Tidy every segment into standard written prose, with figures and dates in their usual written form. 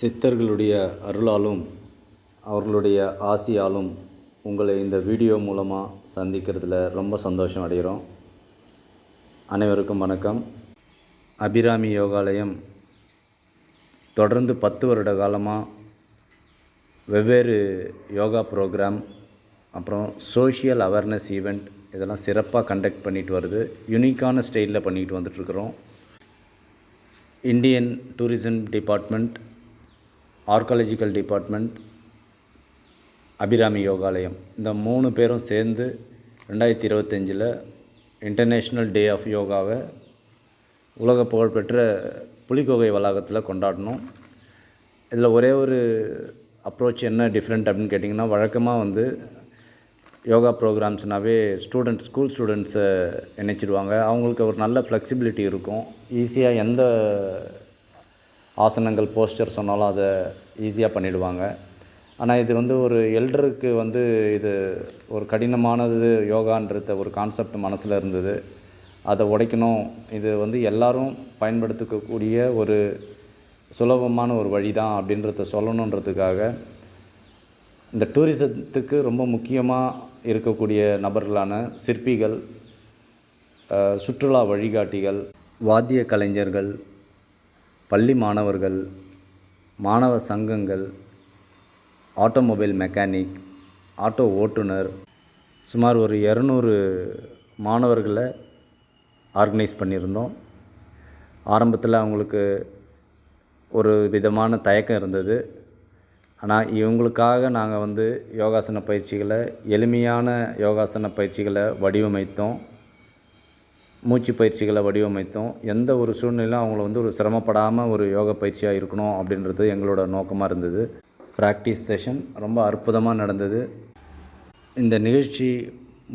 சித்தர்களுடைய அருளாலும் அவர்களுடைய ஆசியாலும் உங்களை இந்த வீடியோ மூலமாக சந்திக்கிறதுல ரொம்ப சந்தோஷம் அடைகிறோம். அனைவருக்கும் வணக்கம். அபிராமி யோகாலயம் தொடர்ந்து 10 வருட காலமாக வெவ்வேறு யோகா ப்ரோக்ராம், அப்புறம் சோஷியல் அவேர்னஸ் ஈவெண்ட் இதெல்லாம் சிறப்பாக கண்டக்ட் பண்ணிட்டு வருது. யூனிக்கான ஸ்டைலில் பண்ணிட்டு வந்துட்டுருக்குறோம். Indian tourism department, archaeological department, Abirami Yogalayam இந்த 3 பேரும் சேர்ந்து 2025 இன்டர்நேஷ்னல் டே ஆஃப் யோகாவை உலக புகழ்பெற்ற புலிக்கோகை வளாகத்தில் கொண்டாடணும். இதில் ஒரே ஒரு அப்ரோச் என்ன டிஃப்ரெண்ட் அப்படின்னு கேட்டிங்கன்னா, வழக்கமாக யோகா ப்ரோக்ராம்ஸ்னாவே ஸ்கூல் ஸ்டூடெண்ட்ஸை நினைச்சிடுவாங்க. அவங்களுக்கு ஒரு நல்ல ஃப்ளெக்சிபிலிட்டி இருக்கும். ஈஸியாக எந்த ஆசனங்கள் போஸ்டர் சொன்னாலும் அதை ஈஸியாக பண்ணிவிடுவாங்க. ஆனால் இது ஒரு எல்டருக்கு இது ஒரு கடினமானது யோகான்றத ஒரு கான்செப்ட் மனசில் இருந்தது. அதை உடைக்கணும். இது எல்லாரும் பயன்படுத்தக்கூடிய ஒரு சுலபமான ஒரு வழி தான் அப்படின்றத சொல்லணுன்றதுக்காக இந்த டூரிசத்துக்கு ரொம்ப முக்கியமாக இருக்கக்கூடிய நபர்களான சிற்பிகள், சுற்றுலா வழிகாட்டிகள், வாத்திய கலைஞர்கள், பள்ளி மாணவர்கள், மாணவ சங்கங்கள், ஆட்டோமொபைல் மெக்கானிக், ஆட்டோ ஓட்டுநர், சுமார் ஒரு 200 மாணவர்களை ஆர்கனைஸ் பண்ணியிருந்தோம். ஆரம்பத்தில் அவங்களுக்கு ஒரு விதமான தயக்கம் இருந்தது. ஆனால் இவங்களுக்காக நாங்கள் யோகாசன பயிற்சிகளை, எளிமையான யோகாசன பயிற்சிகளை வடிவமைத்தோம். மூச்சு பயிற்சிகளை வடிவமைத்தோம். எந்த ஒரு சூழ்நிலையும் அவங்கள ஒரு சிரமப்படாமல் ஒரு யோகா பயிற்சியாக இருக்கணும் அப்படின்றது எங்களோட நோக்கமாக இருந்தது. ப்ராக்டிஸ் செஷன் ரொம்ப அற்புதமாக நடந்தது. இந்த நிகழ்ச்சி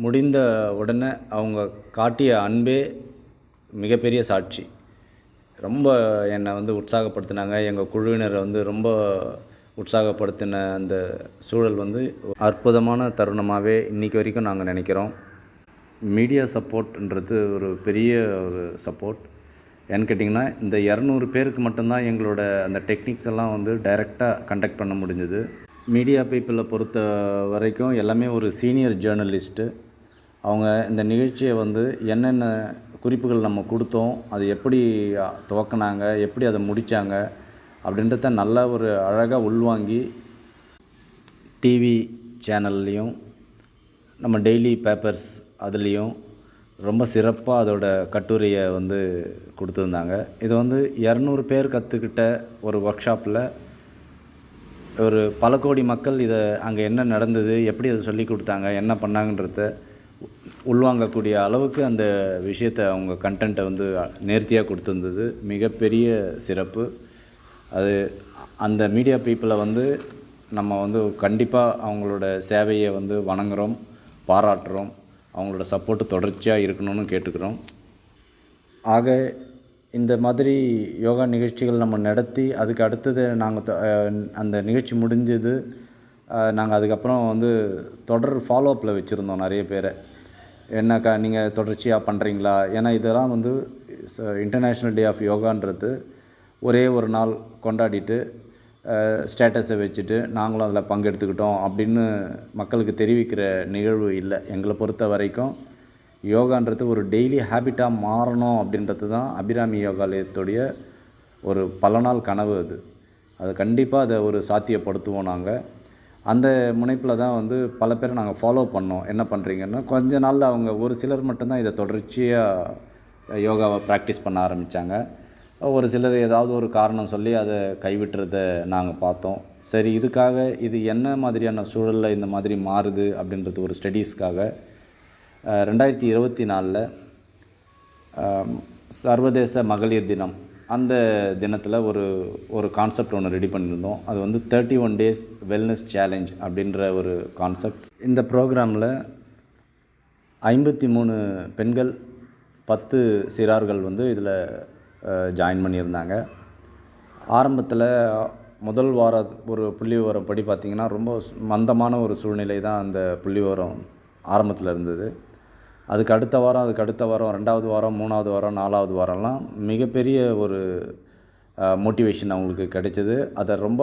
முடிந்த உடனே அவங்க காட்டிய அன்பே மிகப்பெரிய சாட்சி. ரொம்ப என்னை உற்சாகப்படுத்தினாங்க. எங்கள் குழுவினரை ரொம்ப உற்சாகப்படுத்தின அந்த சூழல் அற்புதமான தருணமாகவே இன்றைக்கி வரைக்கும் நாங்கள் நினைக்கிறோம். மீடியா சப்போர்ட்ன்றது ஒரு பெரிய ஒரு சப்போர்ட். ஏன்னு கேட்டிங்கன்னா, இந்த 200 பேருக்கு மட்டும்தான் எங்களோட அந்த டெக்னிக்ஸ் எல்லாம் டைரெக்டாக கண்டக்ட் பண்ண முடிஞ்சது. மீடியா பீப்புளை பொறுத்த வரைக்கும் எல்லாமே ஒரு சீனியர் ஜேர்னலிஸ்ட்டு. அவங்க இந்த நிகழ்ச்சியை என்னென்ன குறிப்புகள் நம்ம கொடுத்தோம், அது எப்படி துவக்கினாங்க, எப்படி அதை முடித்தாங்க அப்படின்றத நல்லா ஒரு அழகாக உள்வாங்கி டிவி சேனல்லையும் நம்ம டெய்லி பேப்பர்ஸ் அதுலேயும் ரொம்ப சிறப்பாக அதோட கட்டுரையை கொடுத்துருந்தாங்க. இது 200 பேர் கற்றுக்கிட்ட ஒரு ஒர்க் ஷாப்பில் ஒரு பல கோடி மக்கள் இதை அங்கே என்ன நடந்தது, எப்படி அதை சொல்லி கொடுத்தாங்க, என்ன பண்ணாங்கன்றத உள்வாங்கக்கூடிய அளவுக்கு அந்த விஷயத்தை அவங்க கண்டென்ட்டை நேர்த்தியாக கொடுத்துருந்தது. மிகப்பெரிய சிறப்பு. அது அந்த மீடியா பீப்புளை நம்ம கண்டிப்பாக அவங்களோட சேவையை வணங்குகிறோம், பாராட்டுறோம். அவங்களோட சப்போர்ட்டு தொடர்ச்சியாக இருக்கணும்னு கேட்டுக்கிறோம். ஆக இந்த மாதிரி யோகா நிகழ்ச்சிகள் நம்ம நடத்தி அதுக்கு அடுத்தது நாங்கள் அந்த நிகழ்ச்சி முடிஞ்சது. நாங்கள் அதுக்கப்புறம் தொடர் ஃபாலோஅப்பில் வச்சுருந்தோம் நிறைய பேரை. என்னக்கா நீங்கள் தொடர்ச்சியாக பண்ணுறீங்களா? ஏன்னா இதெல்லாம் இன்டர்நேஷ்னல் டே ஆஃப் யோகான்றது ஒரே ஒரு நாள் கொண்டாடிட்டு ஸ்டேட்டஸை வச்சுட்டு நாங்களும் அதில் பங்கெடுத்துக்கிட்டோம் அப்படின்னு மக்களுக்கு தெரிவிக்கிற நிகழ்வு இல்லை. எங்களை பொறுத்த வரைக்கும் யோகான்றது ஒரு டெய்லி ஹேபிட்டாக மாறணும் அப்படின்றது தான் அபிராமி யோகாலயத்துடைய ஒரு பல நாள் கனவு. அது கண்டிப்பாக அதை ஒரு சாத்தியப்படுத்துவோம். நாங்கள் அந்த முனைப்பில் தான் பல பேரை நாங்கள் ஃபாலோ பண்ணோம். என்ன பண்ணுறீங்கன்னா, கொஞ்ச நாளில் அவங்க ஒரு சிலர் மட்டும்தான் இதை தொடர்ச்சியாக யோகாவை ப்ராக்டிஸ் பண்ண ஆரம்பித்தாங்க. ஒரு சிலர் ஏதாவது ஒரு காரணம் சொல்லி அதை கைவிட்டுறதை நாங்கள் பார்த்தோம். சரி, இதுக்காக இது என்ன மாதிரியான சூழலில் இந்த மாதிரி மாறுது அப்படின்றது ஒரு ஸ்டடீஸ்க்காக 2024 சர்வதேச மகளிர் தினம், அந்த தினத்தில் ஒரு கான்செப்ட் ஒன்று ரெடி பண்ணியிருந்தோம். அது 31 days வெல்னஸ் சேலஞ்ச் அப்படின்ற ஒரு கான்செப்ட். இந்த ப்ரோக்ராமில் 53 பெண்கள், 10 சிறார்கள் இதில் ஜாயின் பண்ணியிருந்தாங்க. ஆரம்பத்தில் முதல் வாரம் ஒரு புள்ளி விவரம் படி பார்த்திங்கன்னா, ரொம்ப மந்தமான ஒரு சூழ்நிலை தான் அந்த புள்ளி விவரம் ஆரம்பத்தில் இருந்தது. அதுக்கு அடுத்த வாரம் 2வது வாரம் 3வது வாரம் 4வது வாரம்லாம் மிகப்பெரிய ஒரு மோட்டிவேஷன் அவங்களுக்கு கிடைச்சது. அதை ரொம்ப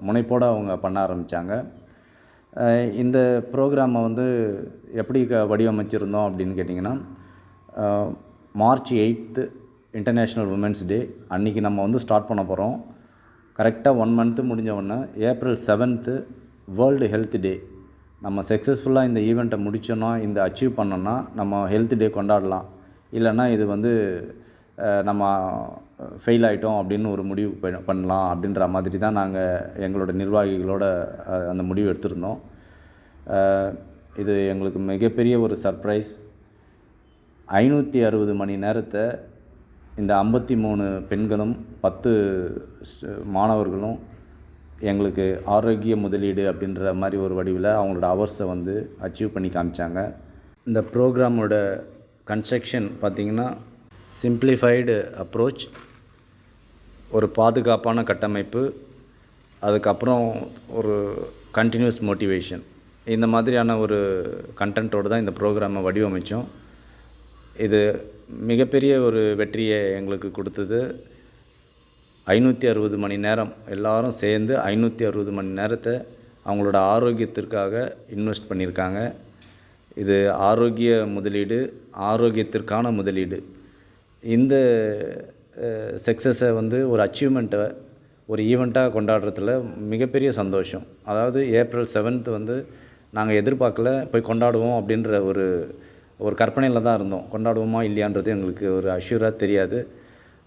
முனைப்போடு அவங்க பண்ண ஆரம்பித்தாங்க. இந்த ப்ரோக்ராமை வந்து எப்படி வடிவமைச்சிருந்தோம் அப்படின்னு கேட்டிங்கன்னா, மார்ச் 8 இன்டர்நேஷ்னல் உமன்ஸ் டே அன்றைக்கி நம்ம வந்து ஸ்டார்ட் பண்ண போகிறோம். கரெக்டாக 1 மந்த்து முடிஞ்ச உடனே ஏப்ரல் 7 வேர்ல்டு ஹெல்த் டே. நம்ம சக்ஸஸ்ஃபுல்லாக இந்த ஈவெண்ட்டை முடித்தோன்னா, இந்த அச்சீவ் பண்ணோன்னா நம்ம ஹெல்த் டே கொண்டாடலாம். இல்லைன்னா இது வந்து நம்ம ஃபெயில் ஆகிட்டோம் அப்படின்னு ஒரு முடிவு பண்ணலாம் அப்படின்ற மாதிரி தான் நாங்கள் எங்களோட நிர்வாகிகளோட அந்த முடிவு எடுத்திருந்தோம். இது எங்களுக்கு மிகப்பெரிய ஒரு சர்ப்ரைஸ். 560 மணி நேரத்தை இந்த 53 பெண்களும் 10 மாணவர்களும் எங்களுக்கு ஆரோக்கிய முதலீடு அப்படின்ற மாதிரி ஒரு வடிவில் அவங்களோட ஹவர்ஸை வந்து அச்சீவ் பண்ணி காமிச்சாங்க. இந்த ப்ரோக்ராமோட கன்ஸ்ட்ரக்ஷன் பார்த்திங்கன்னா, சிம்பிளிஃபைடு அப்ரோச், ஒரு பாதுகாப்பான கட்டமைப்பு, அதுக்கப்புறம் ஒரு கண்டினியூஸ் மோட்டிவேஷன், இந்த மாதிரியான ஒரு கண்டென்ட்டோடு தான் இந்த ப்ரோக்ராமை வடிவமைத்தோம். இது மிகப்பெரிய ஒரு வெற்றியை எங்களுக்கு கொடுத்தது. 560 மணி நேரம் எல்லோரும் சேர்ந்து 560 மணி நேரத்தை அவங்களோட ஆரோக்கியத்திற்காக இன்வெஸ்ட் பண்ணியிருக்காங்க. இது ஆரோக்கிய முதலீடு, ஆரோக்கியத்திற்கான முதலீடு. இந்த சக்ஸஸை வந்து ஒரு அச்சீவ்மெண்ட்டை ஒரு ஈவெண்ட்டாக கொண்டாடுறதுல மிகப்பெரிய சந்தோஷம். அதாவது ஏப்ரல் 7 வந்து நாங்கள் எதிர்பார்க்கல, போய் கொண்டாடுவோம் அப்படின்ற ஒரு கற்பனையில் தான் இருந்தோம். கொண்டாடுவோமா இல்லையான்றது எங்களுக்கு ஒரு அஷ்யூராக தெரியாது.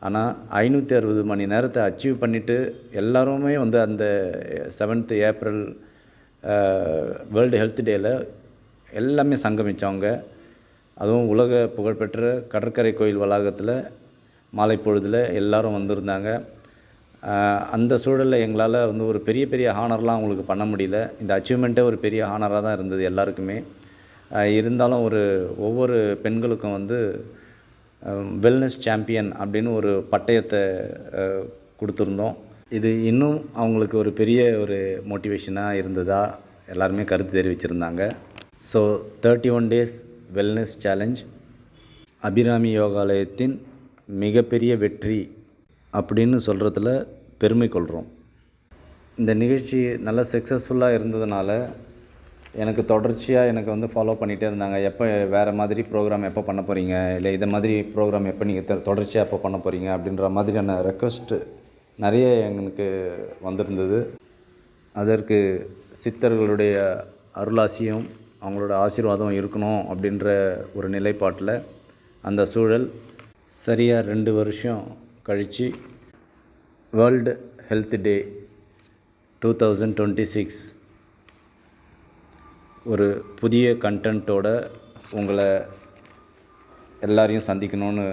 ஆனால் 560 மணி நேரத்தை அச்சீவ் பண்ணிவிட்டு எல்லாருமே வந்து அந்த 7 ஏப்ரல் வேர்ல்டு ஹெல்த் டேயில் எல்லாமே சங்கமித்தவங்க. அதுவும் உலக புகழ்பெற்ற கடற்கரை கோயில் வளாகத்தில் மாலை பொழுதில் எல்லோரும் வந்திருந்தாங்க. அந்த சூழலில் எங்களால் வந்து ஒரு பெரிய பெரிய ஹானர்லாம் அவங்களுக்கு பண்ண முடியல. இந்த அச்சீவ்மெண்ட்டே ஒரு பெரிய ஹானராக தான் இருந்தது எல்லாருக்குமே. இருந்தாலும் ஒவ்வொரு பெண்களுக்கும் வந்து வெல்னஸ் சாம்பியன் அப்படின்னு ஒரு பட்டயத்தை கொடுத்துருந்தோம். இது இன்னும் அவங்களுக்கு ஒரு பெரிய ஒரு மோட்டிவேஷனாக இருந்ததாக எல்லாருமே கருத்து தெரிவிச்சிருந்தாங்க. So 31 days wellness challenge Abirami யோகாலயத்தின் மிகப்பெரிய வெற்றி அப்படின்னு சொல்கிறதுல பெருமை கொள்கிறோம். இந்த நிகழ்ச்சி நல்லா சக்ஸஸ்ஃபுல்லாக இருந்ததுனால எனக்கு தொடர்ச்சியாக எனக்கு வந்து ஃபாலோ பண்ணிகிட்டே இருந்தாங்க. எப்போ வேறு மாதிரி ப்ரோக்ராம் எப்போ பண்ண போகிறீங்க, இல்லை இதை மாதிரி ப்ரோக்ராம் எப்போ நீங்கள் தொடர்ச்சியாக எப்போ பண்ண போகிறீங்க அப்படின்ற மாதிரியான ரெக்வஸ்ட்டு நிறைய எங்களுக்கு வந்திருந்தது. அதற்கு சித்தர்களுடைய அருளாசியும் அவங்களோட ஆசீர்வாதம் இருக்கணும் அப்படின்ற ஒரு நிலைப்பாட்டில் அந்த சூழல் சரியாக 2 வருஷம் கழித்து வேர்ல்டு ஹெல்த் டே 2026 ஒரு புதிய கண்டென்ட்டோட உங்களை எல்லாரையும் சந்திக்கணும்னு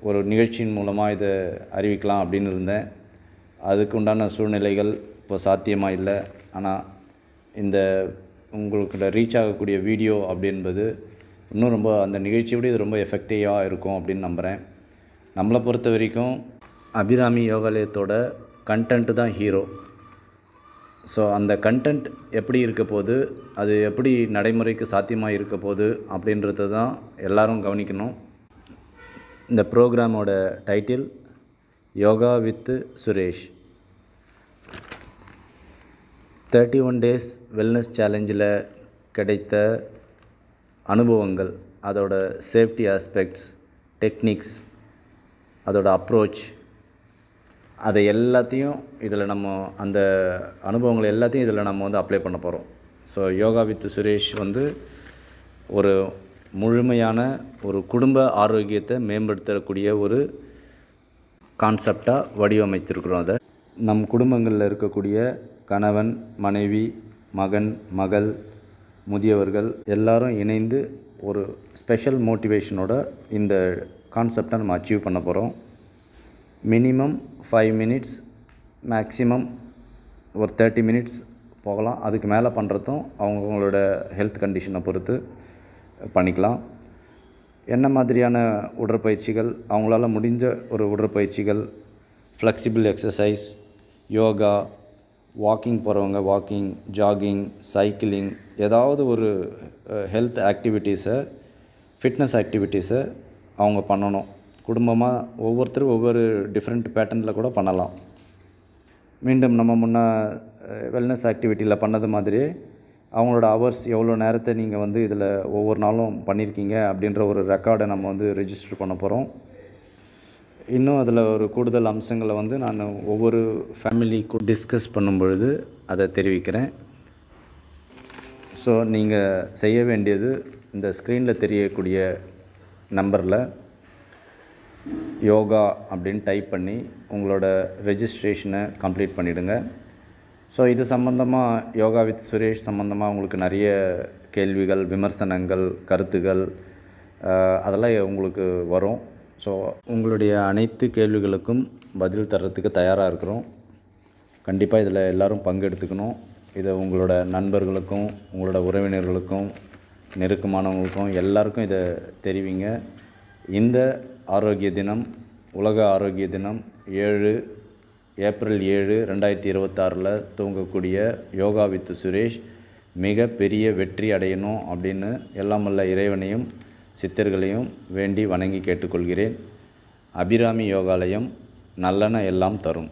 ஒரு நிகழ்ச்சியின் மூலமாக இதை அறிவிக்கலாம் அப்படின்னு இருந்தேன். அதுக்கு உண்டான சூழ்நிலைகள் இப்போ சாத்தியமாக இல்லை. ஆனால் இந்த உங்களுக்கு ரீச் ஆகக்கூடிய வீடியோ அப்படின்பது இன்னும் ரொம்ப அந்த நிகழ்ச்சியோடு இது ரொம்ப எஃபெக்டிவாக இருக்கும் அப்படின்னு நம்புகிறேன். நம்மளை பொறுத்த வரைக்கும் அபிராமி யோகாலயத்தோட கண்டென்ட்டு தான் ஹீரோ. ஸோ அந்த கண்டென்ட் எப்படி இருக்க போது, அது எப்படி நடைமுறைக்கு சாத்தியமாக இருக்க போது அப்படின்றது தான் எல்லோரும் கவனிக்கணும். இந்த ப்ரோக்ராமோட title yoga with Suresh. 31 days wellness சேலஞ்சில் கிடைத்த அனுபவங்கள், அதோட சேஃப்டி ஆஸ்பெக்ட்ஸ், டெக்னிக்ஸ், அதோட அப்ரோச், அதை எல்லாத்தையும் இதில் நம்ம அந்த அனுபவங்கள் எல்லாத்தையும் இதில் நம்ம வந்து அப்ளை பண்ண போகிறோம். ஸோ யோகா வித் சுரேஷ் வந்து ஒரு முழுமையான ஒரு குடும்ப ஆரோக்கியத்தை மேம்படுத்தக்கூடிய ஒரு கான்செப்டாக வடிவமைத்திருக்கிறோம். அதை நம் குடும்பங்களில் இருக்கக்கூடிய கணவன், மனைவி, மகன், மகள், முதியவர்கள் எல்லாரும் இணைந்து ஒரு ஸ்பெஷல் மோட்டிவேஷனோட இந்த கான்செப்டை நம்ம அச்சீவ் பண்ண போகிறோம். மினிமம் 5 மினிட்ஸ், மேக்ஸிமம் ஒரு 30 மினிட்ஸ் போகலாம். அதுக்கு மேலே பண்ணுறதும் அவங்களோட ஹெல்த் கண்டிஷனை பொறுத்து பண்ணிக்கலாம். என்ன மாதிரியான உடற்பயிற்சிகள், அவங்களால முடிஞ்ச ஒரு உடற்பயிற்சிகள், ஃப்ளெக்சிபிள் எக்ஸசைஸ், யோகா, வாக்கிங் போகிறவங்க வாக்கிங், ஜாகிங், சைக்கிளிங், ஏதாவது ஒரு ஹெல்த் ஆக்டிவிட்டீஸை, ஃபிட்னஸ் ஆக்டிவிட்டீஸை அவங்க பண்ணணும். குடும்பமாக ஒவ்வொருத்தரும் ஒவ்வொரு டிஃப்ரெண்ட் பேட்டர்னில் கூட பண்ணலாம். மீண்டும் நம்ம முன்ன வெல்னஸ் ஆக்டிவிட்டியில் பண்ணது மாதிரியே அவங்களோட ஹவர்ஸ் எவ்வளோ நேரத்தை நீங்கள் வந்து இதில் ஒவ்வொரு நாளும் பண்ணியிருக்கீங்க அப்படின்ற ஒரு ரெக்கார்டை நம்ம வந்து ரெஜிஸ்டர் பண்ண போகிறோம். இன்னும் அதில் ஒரு கூடுதல் அம்சங்களை வந்து நான் ஒவ்வொரு ஃபேமிலிக்கும் டிஸ்கஸ் பண்ணும் பொழுது அதை தெரிவிக்கிறேன். ஸோ நீங்கள் செய்ய வேண்டியது இந்த ஸ்க்ரீனில் தெரியக்கூடிய நம்பரில் யோகா அப்படின்னு டைப் பண்ணி உங்களோட ரெஜிஸ்ட்ரேஷனை கம்ப்ளீட் பண்ணிவிடுங்க. ஸோ இது சம்மந்தமாக யோகா வித் சுரேஷ் சம்மந்தமாக உங்களுக்கு நிறைய கேள்விகள், விமர்சனங்கள், கருத்துகள் அதெல்லாம் உங்களுக்கு வரும். ஸோ உங்களுடைய அனைத்து கேள்விகளுக்கும் பதில் தர்றதுக்கு தயாராக இருக்கிறோம். கண்டிப்பாக இதில் எல்லோரும் பங்கெடுத்துக்கணும். இதை உங்களோட நண்பர்களுக்கும் உங்களோட உறவினர்களுக்கும் நெருக்கமானவங்களுக்கும் எல்லாருக்கும் இதை தெரிவிங்க. இந்த ஆரோக்கிய தினம், உலக ஆரோக்கிய தினம் 7 ஏப்ரல் 7, 2026 துவங்கக்கூடிய யோகா வித் சுரேஷ் மிக பெரிய வெற்றி அடையணும் அப்படின்னு எல்லாம் வல்ல இறைவனையும் சித்தர்களையும் வேண்டி வணங்கி கேட்டுக்கொள்கிறேன். அபிராமி யோகாலயம் நல்லன எல்லாம் தரும்.